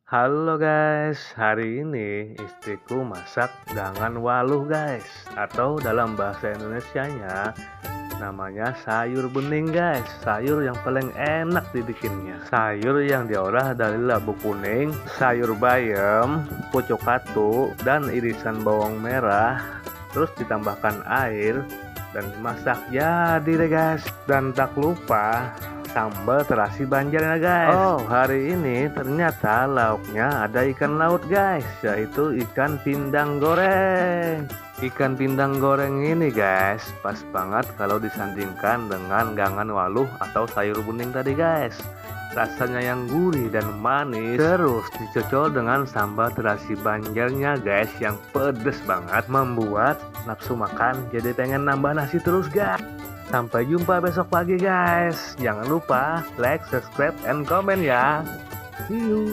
Halo guys, hari ini istriku masak gangan waluh guys, atau dalam bahasa Indonesianya namanya sayur bening guys. Sayur yang paling enak dibikinnya. Sayur yang diolah dari labu kuning, sayur bayam, pucuk katu, dan irisan bawang merah. Terus ditambahkan air dan dimasak jadi deh guys. Dan tak lupa sambal terasi banjarnya guys. Oh, hari ini ternyata lauknya ada ikan laut guys, yaitu ikan pindang goreng. Ikan pindang goreng ini guys pas banget kalau disandingkan dengan gangan waluh atau sayur bening tadi guys. Rasanya yang gurih dan manis, terus dicocol dengan sambal terasi banjarnya guys yang pedes banget, membuat nafsu makan jadi pengen nambah nasi terus guys. Sampai jumpa besok pagi guys. Jangan lupa like, subscribe, and comment ya. See you.